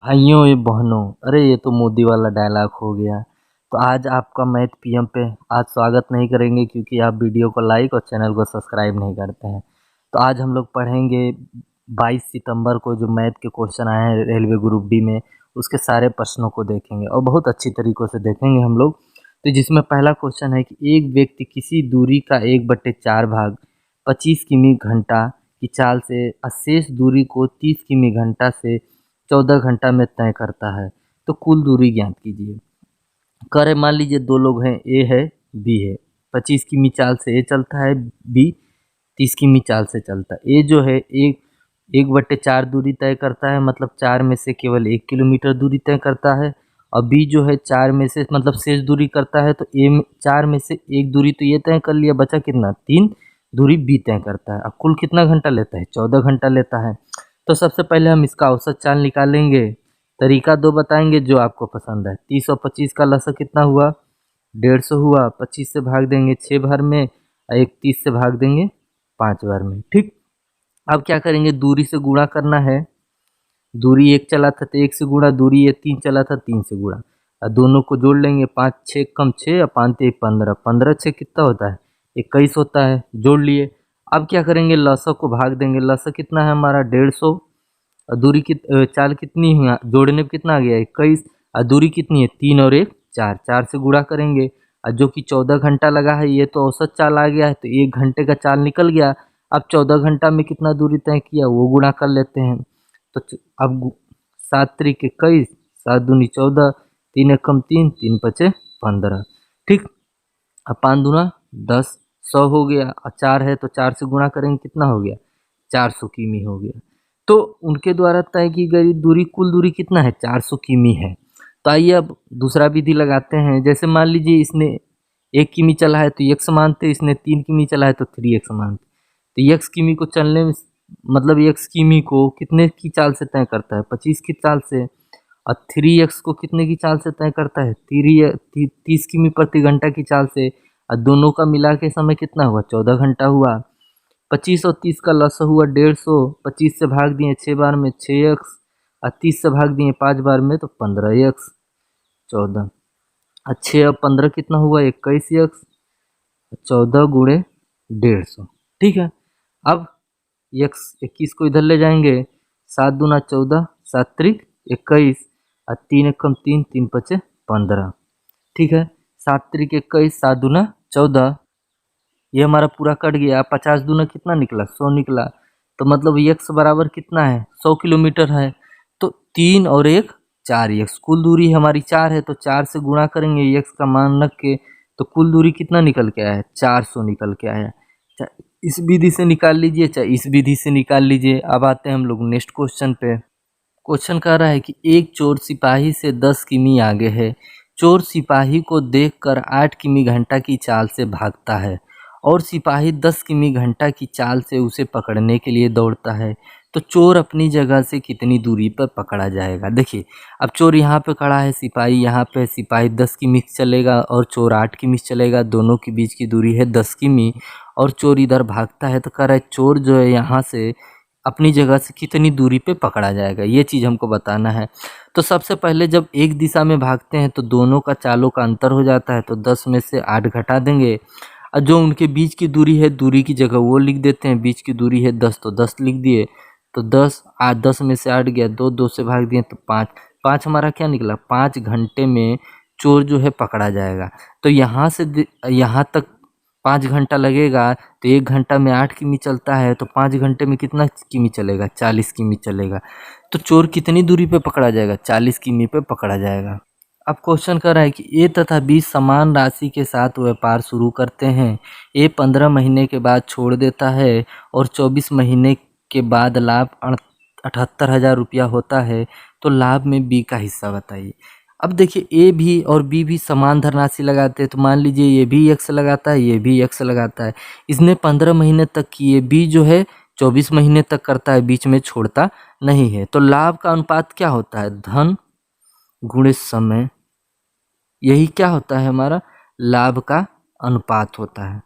भाइयों ये बहनों, अरे ये तो मोदी वाला डायलॉग हो गया। तो आज आपका मैथ पीएम पे आज स्वागत नहीं करेंगे क्योंकि आप वीडियो को लाइक और चैनल को सब्सक्राइब नहीं करते हैं। तो आज हम लोग पढ़ेंगे 22 सितंबर को जो मैथ के क्वेश्चन आए हैं रेलवे ग्रुप डी में, उसके सारे प्रश्नों को देखेंगे और बहुत अच्छी तरीक़ों से देखेंगे हम लोग। तो जिसमें पहला क्वेश्चन है कि एक व्यक्ति किसी दूरी का 1/4 भाग 25 किमी घंटा की चाल से शेष दूरी को 30 किमी घंटा से 14 घंटा में तय करता है, तो कुल दूरी ज्ञात कीजिए। करे मान लीजिए दो लोग हैं, ए है बी है। 25 किमी चाल से ए चलता है, बी 30 किमी चाल से चलता है। ए जो है 1/4 दूरी तय करता है, मतलब 4 में से केवल 1 किलोमीटर दूरी तय करता है। और बी जो है 4 में से मतलब शेष दूरी करता है, तो ए 4 में से 1 दूरी तो ये तय कर लिया, बचा कितना 3 दूरी बी तय करता है। अब कुल कितना घंटा लेता है, 14 घंटा लेता है। तो सबसे पहले हम इसका औसत चाल निकालेंगे। तरीका दो बताएंगे जो आपको पसंद है। 30 और 25 का लसा कितना हुआ, 150 हुआ। 25 से भाग देंगे 6 बार में और 31 से भाग देंगे 5 बार में। ठीक, अब क्या करेंगे, दूरी से गुणा करना है। दूरी 1 चला था तो 1 से गुणा, दूरी ये 3 चला था 3 से गुणा। और दोनों को जोड़ लेंगे, 5 6 कम 6 और 5 3 15, 15 6 कितना होता है 21 होता है, जोड़ लिए। अब क्या करेंगे, लसा को भाग देंगे। लसा कितना है हमारा 150, और दूरी की चाल कितनी हुआ, जोड़ने पे कितना आ गया 21, और दूरी कितनी है 3 और 1 4, 4 से गुणा करेंगे। और जो कि 14 घंटा लगा है, ये तो औसत चाल आ गया है, तो 1 घंटे का चाल निकल गया। अब 14 घंटा में कितना दूरी तय किया वो गुणा कर लेते हैं। तो अब 7 त्रिक 21, 7 दूनी 14, 3 एकम 3, 3 पचे 15। ठीक, अब 5 दूना 10, 100 हो गया। और 4 है तो 4 से गुणा करेंगे, कितना हो गया 400 किमी हो गया। तो उनके द्वारा तय की गई दूरी, कुल दूरी कितना है 400 किमी है। तो आइए अब दूसरा विधि लगाते हैं। जैसे मान लीजिए इसने 1 किमी चला है तो x मानते, इसने 3 किमी चला है तो 3x मानते। तो x किमी को चलने में मतलब x किमी को कितने की चाल से तय करता है, 25 की चाल से। और 3x को कितने की चाल से तय करता है, 30 किमी प्रति घंटा की चाल से। और दोनों का मिला के समय कितना हुआ 14 घंटा हुआ। 25 और 30 का लसा हुआ 150, 25 से भाग दिए 6 बार में 6x, और 30 से भाग दिए 5 बार में तो 15x 14। और 6 और 15 कितना हुआ 21x, 14 गुणे 150। ठीक है, अब x 21 को इधर ले जाएंगे, 7 दूना 14, 7 त्रिक 21, और 3 एकम 3, 3 पचे 15। ठीक है, 7 त्रिक 21, 7 दूना 14, ये हमारा पूरा कट गया। 50 दूना कितना निकला 100 निकला। तो मतलब x बराबर कितना है 100 किलोमीटर है। तो 3 और 1 4x, कुल दूरी हमारी 4 है, तो 4 से गुणा करेंगे x का मान रख के, तो कुल दूरी कितना निकल के आया है 400 निकल के आया। इस विधि से निकाल लीजिए चाहे इस विधि से निकाल लीजिए। अब आते हैं हम लोग नेक्स्ट क्वेश्चन पे। क्वेश्चन कह रहा है कि एक चोर सिपाही से 10 किमी आगे है। चोर सिपाही को देखकर 8 किमी घंटा की चाल से भागता है और सिपाही 10 किमी घंटा की चाल से उसे पकड़ने के लिए दौड़ता है, तो चोर अपनी जगह से कितनी दूरी पर पकड़ा जाएगा। देखिए, अब चोर यहाँ पे खड़ा है, सिपाही यहाँ पे, सिपाही 10 किमी चलेगा और चोर 8 किमी चलेगा, दोनों के बीच की दूरी है 10 किमी। और चोर इधर भागता है, तो कह रहा है चोर जो है यहाँ से अपनी जगह से कितनी दूरी पे पकड़ा जाएगा, ये चीज़ हमको बताना है। तो सबसे पहले जब एक दिशा में भागते हैं तो दोनों का चालों का अंतर हो जाता है, तो 10 में से 8 घटा देंगे। और जो उनके बीच की दूरी है, दूरी की जगह वो लिख देते हैं, बीच की दूरी है 10 तो 10 लिख दिए। तो 10 8, 10 में से 8 गया, 2 2 से भाग दिए तो 5, 5 हमारा क्या निकला 5 घंटे में चोर जो है पकड़ा जाएगा। तो यहाँ से यहाँ तक 5 घंटा लगेगा, तो 1 घंटा में 8 किमी चलता है, तो 5 घंटे में कितना किमी चलेगा 40 किमी चलेगा। तो चोर कितनी दूरी पे पकड़ा जाएगा 40 किमी पे पकड़ा जाएगा। अब क्वेश्चन कर रहा है कि ए तथा बी समान राशि के साथ व्यापार शुरू करते हैं। ए 15 महीने के बाद छोड़ देता है और 24 महीने के बाद लाभ 78,000 रुपया होता है, तो लाभ में बी का हिस्सा बताइए। अब देखिए, ए भी और बी भी समान धनराशि लगाते हैं, तो मान लीजिए ये भी x लगाता है, ये भी x लगाता है। इसने 15 महीने तक किए, बी जो है 24 महीने तक करता है, बीच में छोड़ता नहीं है। तो लाभ का अनुपात क्या होता है, धन गुणे समय, यही क्या होता है हमारा लाभ का अनुपात होता है।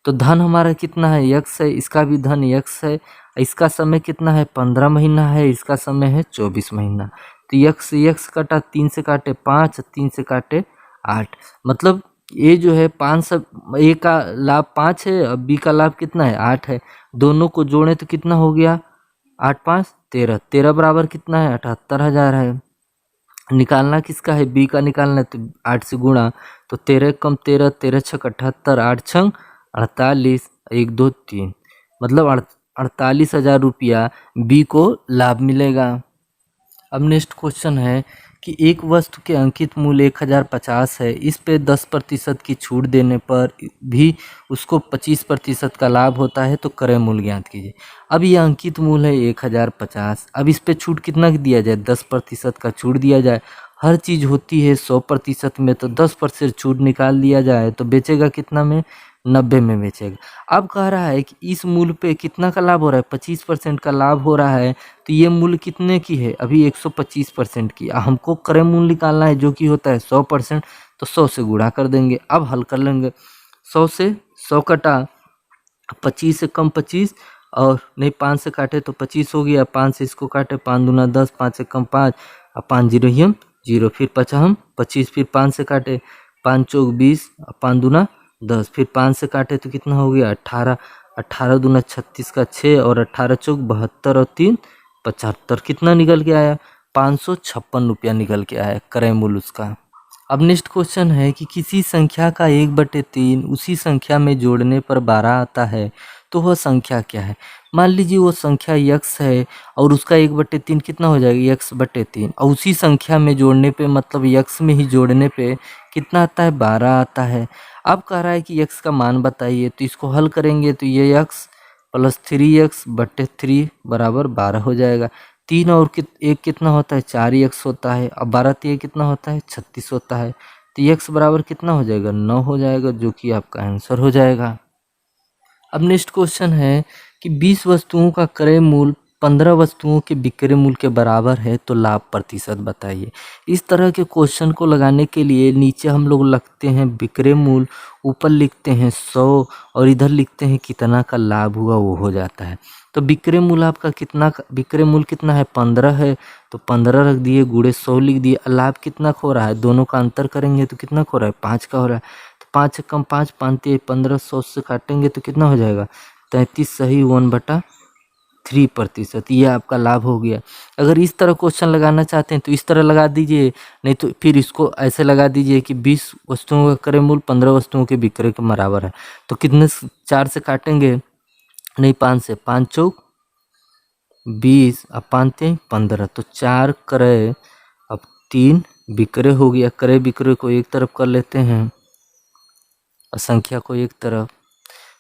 तो धन हमारा कितना है x है, इसका भी धन x है, इसका समय कितना है 15 महीना है, इसका समय है 24 महीना। तो यक्स से यक्स कटा, 3 से काटे 5, 3 से काटे 8। मतलब ये जो है 5 सब, ए का लाभ 5 है और बी का लाभ कितना है 8 है। दोनों को जोड़े तो कितना हो गया 8 5 13, 13 बराबर कितना है 78,000 है। निकालना किसका है बी का निकालना है, तो 8 से गुणा, तो 13 कम 13, 13 छक 78, 8 छंग 48, 1 2 3, मतलब 48,000 रुपया बी को लाभ मिलेगा। अब नेक्स्ट क्वेश्चन है कि एक वस्तु के अंकित मूल्य 1050 है, इस पे 10% की छूट देने पर भी उसको 25% का लाभ होता है, तो क्रय मूल्य ज्ञात कीजिए। अब ये अंकित मूल्य है 1050, अब इस पे छूट कितना दिया जाए 10% का छूट दिया जाए। हर चीज़ होती है 100% में, तो 10% छूट निकाल दिया जाए तो बेचेगा कितना में 90 में बेचेगा। अब कह रहा है कि इस मूल्य पे कितना का लाभ हो रहा है 25% का लाभ हो रहा है, तो ये मूल्य कितने की है अभी 125% की। हमको क्रय मूल्य निकालना है जो कि होता है 100%, तो 100 से गुणा कर देंगे। अब हल कर लेंगे, 100 से 100 कटा, 25 से कम 25, और नहीं 5 से काटे तो 25 हो गया, 5 से इसको काटे 5 दूना 10, 5 से कम 5, और 5 जीरो ही हम 0, फिर 25, फिर 5 से काटे 5 चौक 20, 5 दूना 10, फिर 5 से काटे तो कितना हो गया 18, 18 दूना 36 का 6, और 18 चौक 72 और 3 75, कितना निकल के आया 556 रुपया निकल के आया क्रय मूल्य उसका। अब नेक्स्ट क्वेश्चन है कि किसी संख्या का 1/3 उसी संख्या में जोड़ने पर 12 आता है, तो वह संख्या क्या है। मान लीजिए वो संख्या यक्स है और उसका 1/3 कितना हो जाएगा x/3, और उसी संख्या में जोड़ने पे मतलब यक्स में ही जोड़ने पे कितना आता है 12 आता है। अब कह रहा है कि यक्स का मान बताइए, तो इसको हल करेंगे तो ये यक्स प्लस 3x/3 बराबर 12 हो जाएगा। 3 और एक कितना होता है 4x होता है, अब 12 3 कितना होता है 36 होता है, तो x बराबर कितना हो जाएगा 9 हो जाएगा, जो कि आपका आंसर हो जाएगा। अब नेक्स्ट क्वेश्चन है कि 20 वस्तुओं का क्रय मूल्य 15 वस्तुओं के विक्रय मूल्य के बराबर है, तो लाभ प्रतिशत बताइए। इस तरह के क्वेश्चन को लगाने के लिए नीचे हम लोग लिखते हैं विक्रय मूल्य, ऊपर लिखते हैं 100 और इधर लिखते हैं कितना का लाभ हुआ वो हो जाता है। तो विक्रय मूल्य आपका कितना, विक्रय मूल्य कितना है 15 है, तो 15 रख दिए, गुणे 100 लिख दिए। लाभ कितना खो रहा है, दोनों का अंतर करेंगे तो कितना खो रहा है 5 का हो रहा है, 5 से कम 5, 5 15, 100 से काटेंगे तो कितना हो जाएगा 33 सही 1/3%, ये आपका लाभ हो गया। अगर इस तरह क्वेश्चन लगाना चाहते हैं तो इस तरह लगा दीजिए, नहीं तो फिर इसको ऐसे लगा दीजिए कि 20 वस्तुओं का क्रय मूल्य 15 वस्तुओं के विक्रय के बराबर है, तो कितने 4 से काटेंगे, नहीं 5 से, 5 चौक 20, अब 5 3 15, तो 4 क्रय, अब 3 विक्रय हो गया। क्रय विक्रय को एक तरफ कर लेते हैं और संख्या को एक तरफ।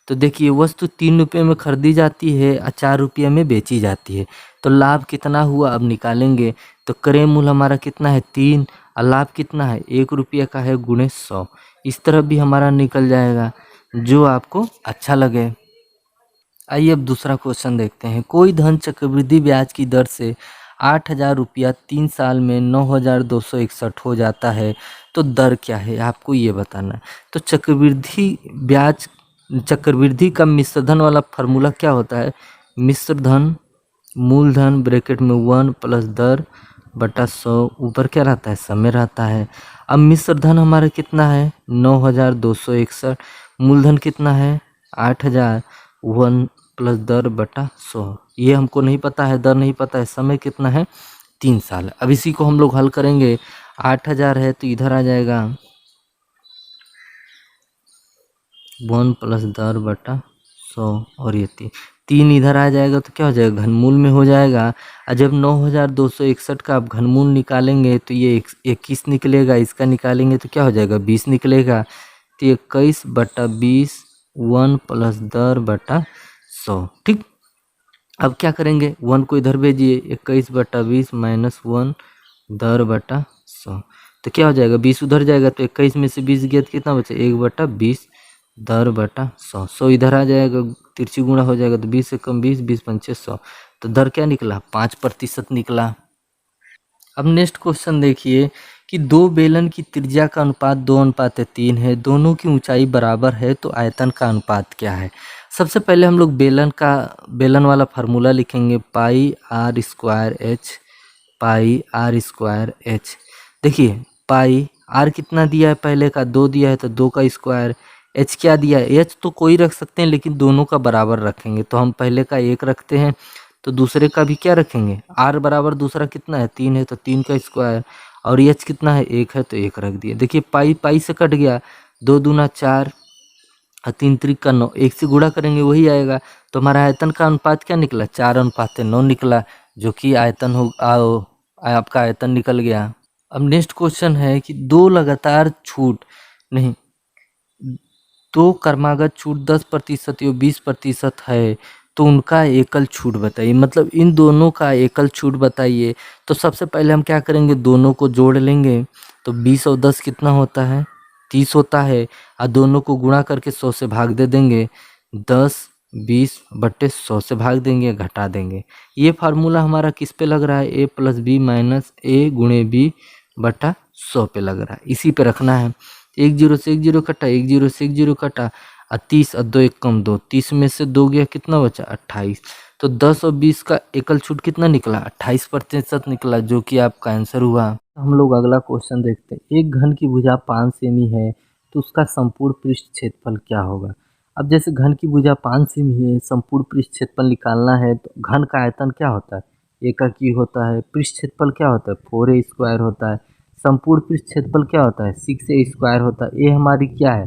तो देखिए वस्तु 3 रुपये में खरीदी जाती है और 4 रुपये में बेची जाती है, तो लाभ कितना हुआ अब निकालेंगे। तो क्रय मूल्य हमारा कितना है 3 और लाभ कितना है 1 रुपये का है, गुणे 100। इस तरफ भी हमारा निकल जाएगा, जो आपको अच्छा लगे। आइए अब दूसरा क्वेश्चन देखते हैं। कोई धन चक्रवृद्धि ब्याज की दर से 8,000 रुपया 3 साल में 9,261 हो जाता है, तो दर क्या है आपको ये बताना है। तो चक्रवृद्धि का मिश्र धन वाला फार्मूला क्या होता है, मिश्र धन मूलधन ब्रैकेट में 1 प्लस दर बटा 100, ऊपर क्या रहता है समय रहता है। अब मिश्र धन हमारा कितना है 9,261, मूलधन कितना है 8,000, 1 प्लस दर बटा 100, ये हमको नहीं पता है, दर नहीं पता है, समय कितना है 3 साल। अब इसी को हम लोग हल करेंगे, 8,000 है तो इधर आ जाएगा 1 प्लस दर बटा 100, और ये 3 इधर आ जाएगा तो क्या हो जाएगा घनमूल में हो जाएगा। और जब 9,261 का आप घनमूल निकालेंगे तो ये 21 निकलेगा, इसका निकालेंगे तो क्या हो जाएगा 20 निकलेगा, तो 21/20 1 प्लस दर बटा 100। ठीक, अब क्या करेंगे 1 को इधर भेजिए, 21/20 माइनस 1 दर बटा 100, तो क्या हो जाएगा 20 उधर जाएगा, तो 21 में से 20 गया तो कितना बचे 1/20 दर बटा 100, 100 इधर आ जाएगा, तिरछी गुणा हो जाएगा, तो 20 से कम 20, 20 पंचे 100, तो दर क्या निकला 5% निकला। अब नेक्स्ट क्वेश्चन देखिए कि दो बेलन की त्रिज्या का अनुपात 2:3 है, दोनों की ऊंचाई बराबर है, तो आयतन का अनुपात क्या है। सबसे पहले हम लोग बेलन वाला फार्मूला लिखेंगे, pi r² h pi R square H. देखिए पाई आर कितना दिया है, पहले का 2 दिया है तो 2 का स्क्वायर, एच क्या दिया है, एच तो कोई रख सकते हैं लेकिन दोनों का बराबर रखेंगे, तो हम पहले का 1 रखते हैं तो दूसरे का भी क्या रखेंगे, आर बराबर दूसरा कितना है 3 है तो 3 का स्क्वायर, और एच कितना है 1 है तो 1 रख दिए। देखिए पाई पाई से कट गया, 2 दूना 4 और 3 त्रिक का 9, 1 से गुणा करेंगे वही आएगा, तो हमारा आयतन का अनुपात क्या निकला 4:9 निकला, जो कि आयतन हो आपका आयतन निकल गया। अब नेक्स्ट क्वेश्चन है कि दो लगातार छूट नहीं, दो क्रमागत छूट 10% या 20% है तो उनका एकल छूट बताइए, मतलब इन दोनों का एकल छूट बताइए। तो सबसे पहले हम क्या करेंगे, दोनों को जोड़ लेंगे, तो 20 और 10 कितना होता है 30 होता है, और दोनों को गुणा करके 100 से भाग दे देंगे, 10/20/100 से भाग देंगे, घटा देंगे। ये फार्मूला हमारा किस पे लग रहा है, a + b - a × b/100 पे लग रहा है, इसी पे रखना है। 1 0 से 1 0 कटा, 1 0 से 1 0 कटा, 30 और 2 1 कम 2, 30 में से 2 गया कितना बचा 28, तो 10 और 20 का एकल छूट कितना निकला 28% निकला, जो कि आपका आंसर हुआ। हम लोग अगला क्वेश्चन देखते हैं। एक घन की भुजा 5 सेमी है तो उसका संपूर्ण पृष्ठ क्षेत्रफल क्या होगा। अब जैसे घन की भुजा 5 सेमी है, संपूर्ण पृष्ठ क्षेत्रफल निकालना है, तो घन का आयतन क्या होता है, a का क्यू होता है, पृष्ठ क्षेत्रफल क्या होता है 4a² होता है, संपूर्ण पृष्ठ क्षेत्रफल क्या होता है 6a² होता है। ये हमारी क्या है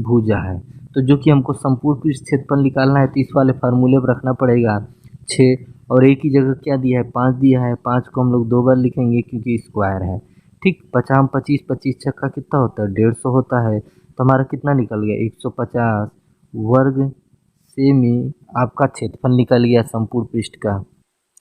भुजा है, तो जो कि हमको संपूर्ण पृष्ठ क्षेत्रफल निकालना है तो इस वाले फार्मूले पर रखना पड़ेगा 6, और a की जगह क्या दिया है 5 दिया है, 5 को हम लोग 2 बार लिखेंगे क्योंकि स्क्वायर है। ठीक 50 25 25 छक्का कितना होता है 150 होता है, तो हमारा कितना निकल गया 150 वर्ग सेमी आपका क्षेत्रफल निकल गया संपूर्ण पृष्ठ का।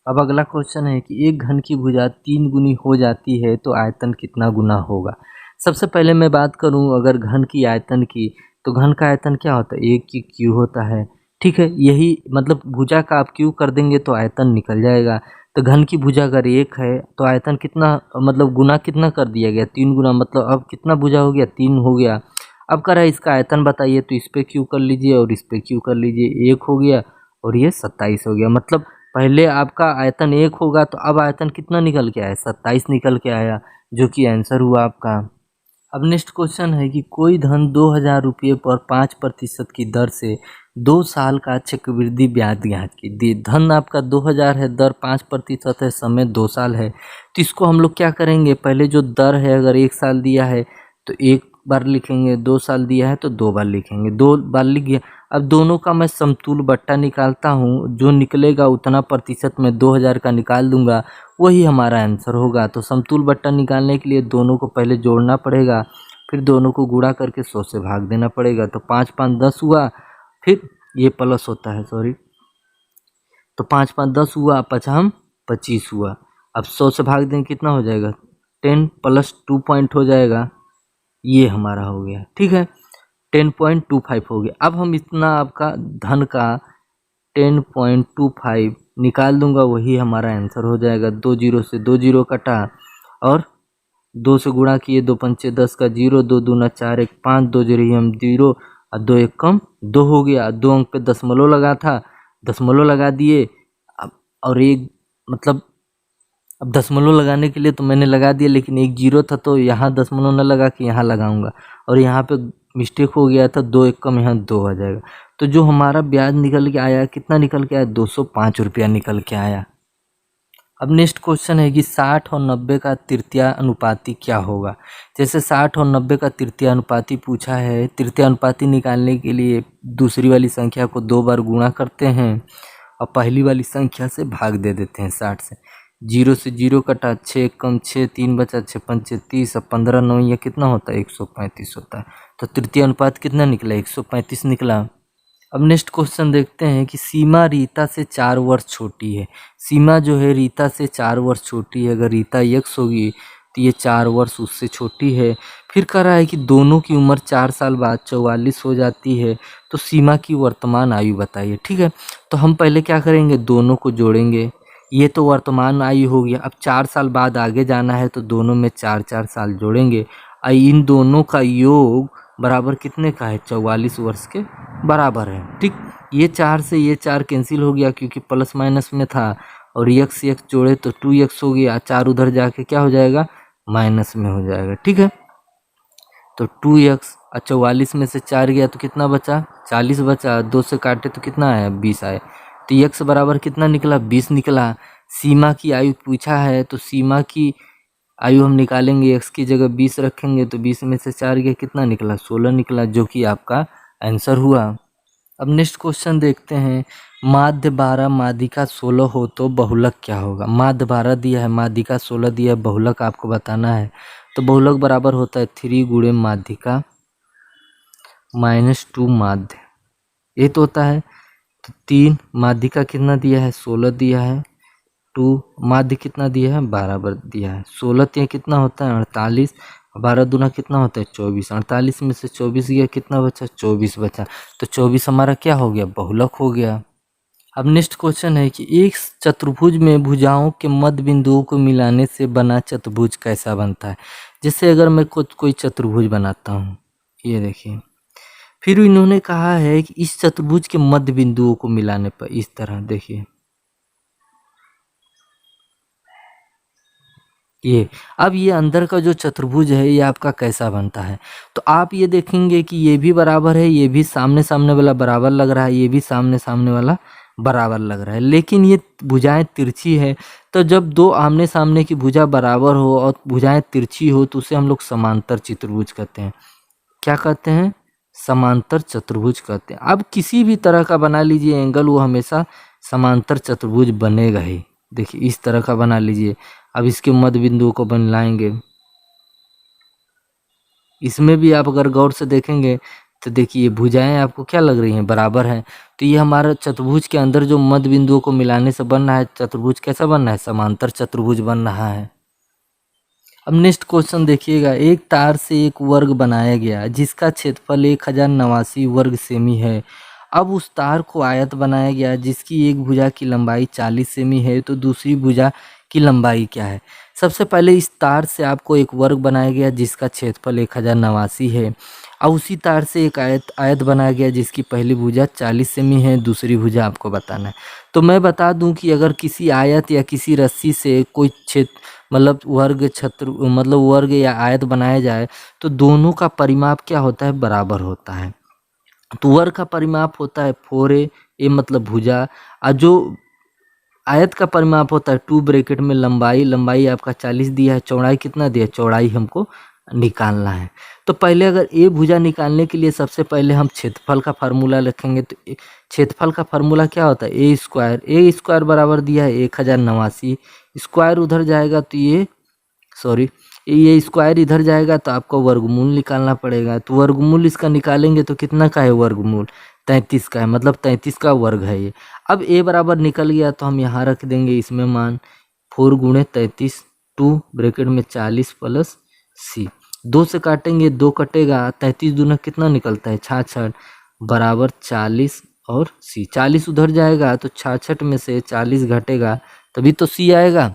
अब अगला क्वेश्चन है कि एक घन की भुजा 3 गुनी हो जाती है तो आयतन कितना गुना होगा। सबसे पहले मैं बात करूं अगर घन की आयतन की, तो घन का आयतन क्या होता है 1 की क्यू होता है। ठीक है, यही मतलब भुजा का आप क्यू कर देंगे तो आयतन निकल जाएगा। तो घन की भुजा अगर 1 है तो आयतन कितना मतलब गुना कितना कर दिया गया 3 गुना, मतलब अब कितना भुजा हो गया 3 हो गया। अब कह रहा है इसका आयतन बताइए, तो इस पे क्यू कर लीजिए और इस पे क्यू कर लीजिए, 1 हो गया और ये 27 हो गया। मतलब पहले आपका आयतन 1 होगा तो अब आयतन कितना निकल के आया 27 निकल के आया, जो कि आंसर हुआ आपका। अब नेक्स्ट क्वेश्चन है कि कोई धन 2000 रुपये पर 5% की दर से 2 साल का चक्रवृद्धि ब्याज ज्ञात कीजिए। धन आपका 2000 है, दर 5% है, समय 2 साल है, तो इसको हम लोग क्या करेंगे, पहले जो दर है अगर 1 साल दिया है तो 1 बार लिखेंगे, 2 साल दिया है तो 2 बार लिखेंगे, 2 बार लिख गया। अब दोनों का मैं समतुल बट्टा निकालता हूँ, जो निकलेगा उतना प्रतिशत मैं 2000 का निकाल दूंगा, वही हमारा आंसर होगा। तो समतुल बट्टा निकालने के लिए दोनों को पहले जोड़ना पड़ेगा, फिर दोनों को गुणा करके 100 से भाग देना पड़ेगा, तो 5 5 10 हुआ, फिर ये प्लस होता है सॉरी, तो 5 5 10 हुआ, 5 25 हुआ। अब 100 से भाग देंगे कितना हो जाएगा 10 + 2 पॉइंट हो जाएगा, ये हमारा हो गया। ठीक है 10.25 हो गया। अब हम इतना आपका धन का 10.25 निकाल दूंगा, वही हमारा आंसर हो जाएगा। 2 0 से 2 0 कटा और 2 से गुणा किए, 2 पंचे 10 का 0, 2 दूना 4 1 5, 2 0 हम 0 और 2 1 कम 2 हो गया। 2 अंक पे दशमलव लगा था, दशमलव लगा दिए। अब और एक मतलब अब दशमलव लगाने के लिए तो मैंने लगा दिया, लेकिन एक 0 था तो यहाँ दशमलव न लगा के यहाँ लगाऊंगा, और यहाँ पे मिस्टेक हो गया था, 2 1 कम यहाँ 2 आ जाएगा। तो जो हमारा ब्याज निकल के आया कितना निकल के आया 205 रुपया निकल के आया। अब नेक्स्ट क्वेश्चन है कि 60 और 90 का तृतीय अनुपाती क्या होगा। जैसे 60 और 90 का तृतीय अनुपाती पूछा है, तृतीय अनुपाती निकालने के लिए दूसरी वाली संख्या को 2 बार गुणा करते हैं और पहली वाली संख्या से भाग दे देते हैं 60 से। 0 से 0 कटा, 6 कम 6 3 बचा, 6 पंचे 30 और 15 9 ये कितना होता है 135 होता है। तो तृतीय अनुपात कितना निकला 135 निकला। अब नेक्स्ट क्वेश्चन देखते हैं कि सीमा रीता से 4 वर्ष छोटी है। सीमा जो है रीता से 4 वर्ष छोटी है, अगर रीता यक्स होगी तो ये 4 वर्ष उससे छोटी है। फिर कह रहा है कि दोनों की उम्र 4 साल बाद 44 हो जाती है, तो सीमा की वर्तमान आयु बताइए। ठीक है, तो हम पहले क्या करेंगे, दोनों को जोड़ेंगे, ये तो वर्तमान आयु हो गया। अब 4 साल बाद आगे जाना है तो दोनों में 4 4 साल जोड़ेंगे, और इन दोनों का योग बराबर कितने का है 44 वर्ष के बराबर है। ठीक, ये 4 से ये 4 कैंसिल हो गया क्योंकि प्लस माइनस में था, और x x जोड़े तो 2x हो गया, 4 उधर जाके क्या हो जाएगा, माइनस में हो जाएगा। ठीक है, तो 2x 44 में से 4 गया तो कितना बचा, 40 बचा, 2 से काटे तो कितना आया, 20 आए। तो x बराबर कितना निकला, 20 निकला। सीमा की आयु पूछा है तो सीमा की आयु हम निकालेंगे, x की जगह 20 रखेंगे तो 20 में से 4 गया कितना निकला, 16 निकला, जो कि आपका आंसर हुआ। अब नेक्स्ट क्वेश्चन देखते हैं, माध्य 12 माध्यिका 16 हो तो बहुलक क्या होगा। माध्य 12 दिया है, माध्यिका 16 दिया है, बहुलक आपको बताना है। तो बहुलक बराबर होता है 3 गुणे माध्यिका -2 माध्य, ये तो होता है। तो 3 माध्यिका कितना दिया है, 16 दिया है, 2 माध्य कितना दिया है, 12 दिया है। 16 3 कितना होता है, 48, 12 दूना कितना होता है, 24। 48 में से 24 गया कितना बचा, 24 बचा। तो 24 हमारा क्या हो गया, बहुलक हो गया। अब नेक्स्ट क्वेश्चन है कि एक चतुर्भुज में भुजाओं के मध्य बिंदुओं को मिलाने से बना चतुर्भुज कैसा बनता है। जैसे अगर मैं कोई चतुर्भुज बनाता हूँ, ये देखिए, फिर इन्होंने कहा है कि इस चतुर्भुज के मध्य बिंदुओं को मिलाने पर इस तरह देखिए, ये अब ये अंदर का जो चतुर्भुज है ये आपका कैसा बनता है। तो आप ये देखेंगे कि ये भी बराबर है, ये भी सामने सामने वाला बराबर लग रहा है, ये भी सामने सामने वाला बराबर लग रहा है, लेकिन ये भुजाएं तिरछी है। तो जब दो आमने सामने की भुजा बराबर हो और भुजाएं तिरछी हो तो उसे हम लोग समांतर चतुर्भुज कहते हैं। क्या कहते हैं, समांतर चतुर्भुज कहते हैं। अब किसी भी तरह का बना लीजिए एंगल, वो हमेशा समांतर चतुर्भुज बनेगा ही। देखिए इस तरह का बना लीजिए, अब इसके मध्य बिंदुओं को बनाएंगे, इसमें भी आप अगर गौर से देखेंगे तो देखिए भुजाएं आपको क्या लग रही हैं, बराबर हैं। तो ये हमारा चतुर्भुज के अंदर जो मध्य बिंदुओं को मिलाने से बन रहा है चतुर्भुज, कैसा बन रहा है, समांतर चतुर्भुज बन रहा है। अब नेक्स्ट क्वेश्चन देखिएगा, एक तार से एक वर्ग बनाया गया जिसका क्षेत्रफल 1089 वर्ग सेमी है। अब उस तार को आयत बनाया गया जिसकी एक भुजा की लंबाई 40 सेमी है, तो दूसरी भुजा की लंबाई क्या है। सबसे पहले इस तार से आपको एक वर्ग बनाया गया जिसका क्षेत्रफल 1089 है, और उसी तार से एक आयत बनाया गया जिसकी पहली भुजा 40 सेमी है, दूसरी भुजा आपको बताना है। तो मैं बता दूं कि अगर किसी आयत या किसी रस्सी से कोई क्षेत्र मतलब वर्ग या आयत बनाया जाए तो दोनों का परिमाप क्या होता है, बराबर होता है। तो वर्ग का परिमाप होता है 4a, ए मतलब भुजा, और जो आयत का परिमाप होता है 2 ब्रैकेट में लंबाई आपका 40 दिया है, चौड़ाई कितना दिया है, चौड़ाई हमको निकालना है। तो पहले अगर ए भुजा निकालने के लिए सबसे पहले हम क्षेत्रफल का फार्मूला रखेंगे। तो क्षेत्रफल का फार्मूला क्या होता है, ए स्क्वायर बराबर दिया है 1089, स्क्वायर उधर जाएगा तो ये स्क्वायर इधर जाएगा तो आपको वर्गमूल निकालना पड़ेगा। तो वर्गमूल इसका निकालेंगे तो कितना का है, वर्गमूल 33 का है, मतलब 33 का वर्ग है ये। अब ए बराबर निकल गया तो हम यहाँ रख देंगे इसमें मान 4 गुणे 33, 2 ब्रैकेट में 40 प्लस सी, 2 से काटेंगे 2 कटेगा, 33 दूना कितना निकलता है 66 बराबर 40 और सी, 40 उधर जाएगा तो 66 में से 40 घटेगा तभी तो सी आएगा।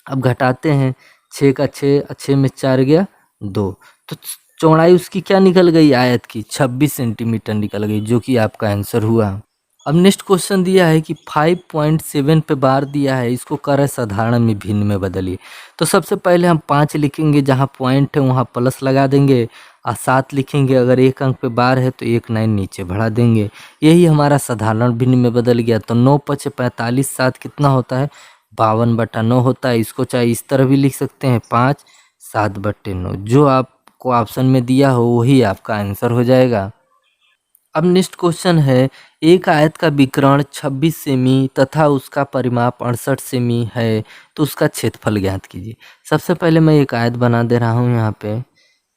अब घटाते हैं, 6 का 6 में 4 गया 2, तो चौड़ाई उसकी क्या निकल गई, आयत की 26 सेंटीमीटर निकल गई, जो कि आपका आंसर हुआ। अब नेक्स्ट क्वेश्चन दिया है कि 5.7 पे बार दिया है, इसको कर साधारण में भिन्न में बदलिए। तो सबसे पहले हम 5 लिखेंगे, जहाँ पॉइंट है वहाँ प्लस लगा देंगे, और 7 लिखेंगे, अगर 1 अंक पे बार है तो 1 9 नीचे बढ़ा देंगे, यही हमारा साधारण भिन्न में बदल गया। तो 9 5 45, 7 कितना होता है, 52/9 होता है। इसको चाहे इस तरह भी लिख सकते हैं 5 7/9, जो आपको ऑप्शन में दिया हो वही आपका आंसर हो जाएगा। अब नेक्स्ट क्वेश्चन है, एक आयत का विकर्ण 26 सेमी तथा उसका परिमाप 68 सेमी है, तो उसका क्षेत्रफल ज्ञात कीजिए। सबसे पहले मैं एक आयत बना दे रहा हूँ यहाँ पे,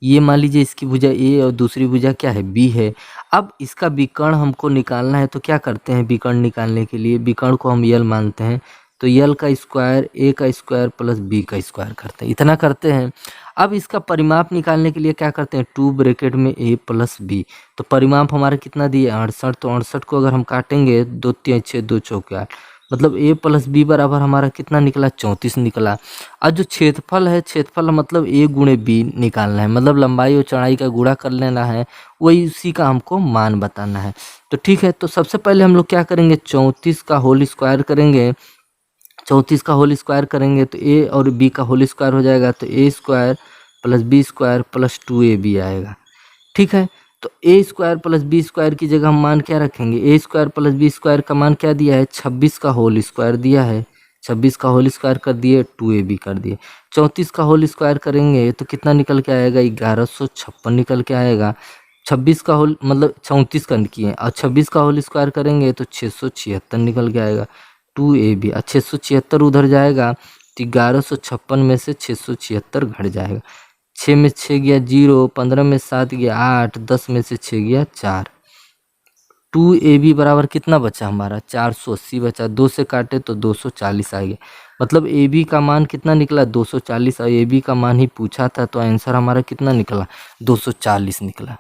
ये मान लीजिए इसकी भुजा ए और दूसरी भुजा क्या है, बी है। अब इसका विकर्ण हमको निकालना है, तो क्या करते हैं, विकर्ण निकालने के लिए विकर्ण को हम यल मानते हैं, तो यल का स्क्वायर ए का स्क्वायर प्लस बी का स्क्वायर करते हैं, इतना करते हैं। अब इसका परिमाप निकालने के लिए क्या करते हैं, 2 ब्रैकेट में ए प्लस बी, तो परिमाप हमारा कितना दिए 68, तो 68 को अगर हम काटेंगे 2 3 6 2 चौक 8, मतलब ए प्लस बी बराबर हमारा कितना निकला 34 निकला। और जो क्षेत्रफल है, क्षेत्रफल मतलब ए गुणे बी निकालना है, मतलब लंबाई और चौड़ाई का गुणा कर लेना है, वही उसी का हमको मान बताना है। तो ठीक है, तो सबसे पहले हम लोग क्या करेंगे, 34 का होल स्क्वायर करेंगे, 34 का होल स्क्वायर करेंगे तो ए और बी का होल स्क्वायर हो जाएगा, तो a square plus b square plus 2ab आएगा। ठीक है, तो a square plus b square की जगह हम मान क्या रखेंगे, a square plus b square का मान क्या दिया है, 26 का होल स्क्वायर दिया है, 26 का होल स्क्वायर कर दिए, 2ab कर दिए। 34 का होल स्क्वायर करेंगे तो कितना निकल के आएगा, 1156 निकल के आएगा। 26 का होल मतलब 34 का किए और 26 का होल स्क्वायर करेंगे तो 676 निकल के आएगा। 2ab और 676 उधर जाएगा तो 1156 में से 676 घट जाएगा। 6 में 6 गया 0, 15 में 7 गया 8, 10 में से 6 गया 4। 2ab बराबर कितना बचा हमारा, 480 बचा। 2 से काटे तो 240 आ गया। मतलब ab का मान कितना निकला, 240, और ab का मान ही पूछा था तो आंसर हमारा कितना निकला, 240 निकला।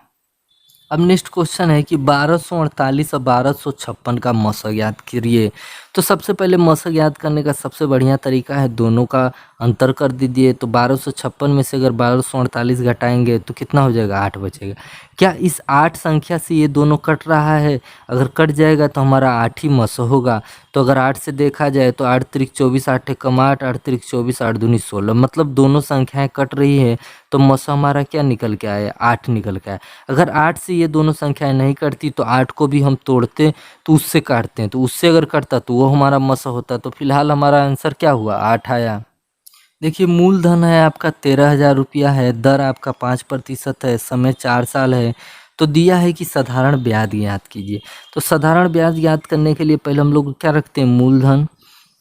अब नेक्स्ट क्वेश्चन है कि 1248 और 1256 का मशक याद करिए। तो सबसे पहले मशक याद करने का सबसे बढ़िया तरीका है दोनों का अंतर कर दीजिए। तो 1256 में से अगर 1248 घटाएंगे तो कितना हो जाएगा, 8 बचेगा। क्या इस 8 संख्या से ये दोनों कट रहा है, अगर कट जाएगा तो हमारा 8 ही मशक होगा। तो अगर 8 से देखा जाए तो 8 त्रिक 24, 8 एकम 8, 8 त्रिक 24, 8 दूनी 16, मतलब दोनों संख्याएं कट रही है तो मशक हमारा क्या निकल के आया, 8 निकल के आया। अगर 8 से ये दोनों संख्याएं नहीं कटती तो 8 को भी हम तोड़ते तो उससे काटते हैं, तो उससे अगर कटता तो वो हमारा मशक होता। तो फिलहाल हमारा आंसर क्या हुआ, 8 आया। देखिए मूलधन है आपका 13,000 रुपया है, दर आपका 5% है, समय 4 साल है। तो दिया है कि साधारण ब्याज याद कीजिए। तो साधारण ब्याज याद करने के लिए पहले हम लोग क्या रखते हैं, मूलधन,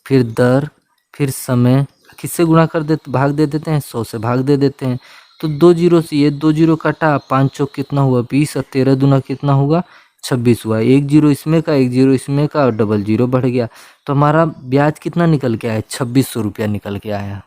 फिर दर, फिर समय, किससे गुणा कर देते, भाग दे देते हैं, 100 से भाग दे देते हैं। तो 2 जीरो से ये 2 जीरो कटा, 5 चौक कितना हुआ 20, और 13 दूना कितना हुआ 26 हुआ। 1 जीरो इसमें का, 1 जीरो इसमें का, और डबल जीरो बढ़ गया। तो हमारा ब्याज कितना निकल के आया, 2600 रुपया निकल के आया।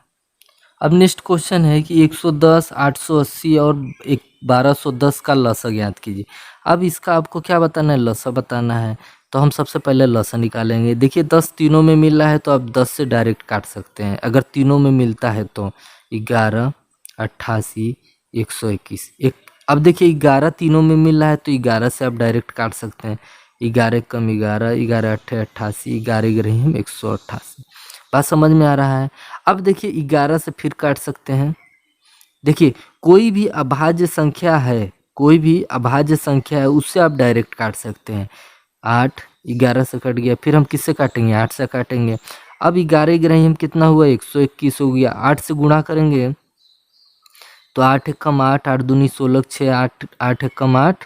अब नेक्स्ट क्वेश्चन है कि 110, 880 और 1210 का लसा ज्ञात कीजिए। अब इसका आपको क्या बताना है, लसा बताना है। तो हम सबसे पहले लसा निकालेंगे। देखिए 10 तीनों में मिल रहा है तो आप 10 से डायरेक्ट काट सकते हैं, अगर तीनों में मिलता है तो 11, 88, 121 एक। अब देखिए 11 तीनों में मिल रहा है तो 11 से आप डायरेक्ट काट सकते हैं। 11 कम 11, 11 अट्ठे 88, 11 ग्रहीम 188। बात समझ में आ रहा है। अब देखिए 11 से फिर काट सकते हैं। देखिए कोई भी अभाज्य संख्या है, कोई भी अभाज्य संख्या है उससे आप डायरेक्ट काट सकते हैं। 8, 11 से कट गया, फिर हम किससे काटेंगे, 8 से काटेंगे। अब 11 ग्रहीम कितना हुआ, 121 हो गया। 8 से गुणा करेंगे तो 8 एकम 8, 8 दूनी 16, 6, 8 एकम 8,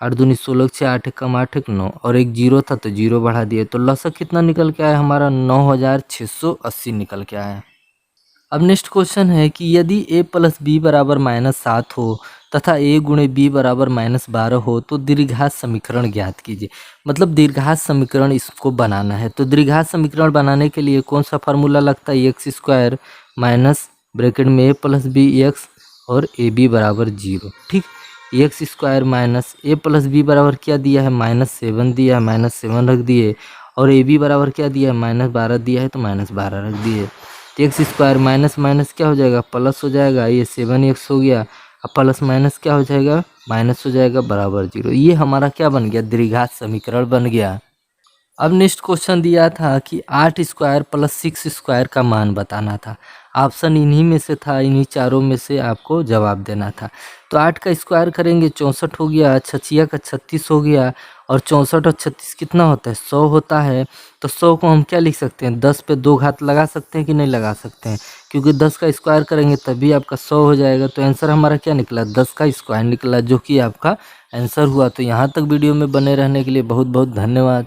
8 दूनी 16, 6, 8 एकम 8 एक 9, और एक जीरो था तो जीरो बढ़ा दिए। तो लसा कितना निकल के आया हमारा, 9680 निकल के आया। अब नेक्स्ट क्वेश्चन है कि यदि a प्लस बी बराबर -7 हो तथा a गुणे b बराबर -12 हो तो दीर्घात समीकरण ज्ञात कीजिए। मतलब दीर्घात समीकरण इसको बनाना है। तो दीर्घात समीकरण बनाने के लिए कौन सा फार्मूला लगता है, एक्स स्क्वायर माइनस ब्रैकेट में a प्लस बी एक्स और ए बी बराबर 0। ठीक, एक्स स्क्वायर माइनस ए प्लस बी बराबर क्या दिया है, -7 दिया है, -7 रख दिए, और ए बी बराबर क्या दिया है, -12 दिया है तो -12 रख दिए। एक्स स्क्वायर माइनस माइनस क्या हो जाएगा, प्लस हो जाएगा। ये 7x हो गया, अब प्लस माइनस क्या हो जाएगा, माइनस हो जाएगा, बराबर 0। ये हमारा क्या बन गया, द्विघात समीकरण बन गया। अब नेक्स्ट क्वेश्चन दिया था कि 8 स्क्वायर प्लस 6 स्क्वायर का मान बताना था। ऑप्शन इन्हीं में से था, इन्हीं चारों में से आपको जवाब देना था। तो 8 का स्क्वायर करेंगे 64 हो गया, 6 का 36 हो गया, और 64 और 36 कितना होता है, 100 होता है। तो 100 को हम क्या लिख सकते हैं, 10 पे 2 घात लगा सकते हैं कि नहीं लगा सकते हैं, क्योंकि 10 का स्क्वायर करेंगे तभी आपका 100 हो जाएगा। तो आंसर हमारा क्या निकला, 10 का स्क्वायर निकला, जो कि आपका आंसर हुआ। तो यहाँ तक वीडियो में बने रहने के लिए बहुत बहुत धन्यवाद।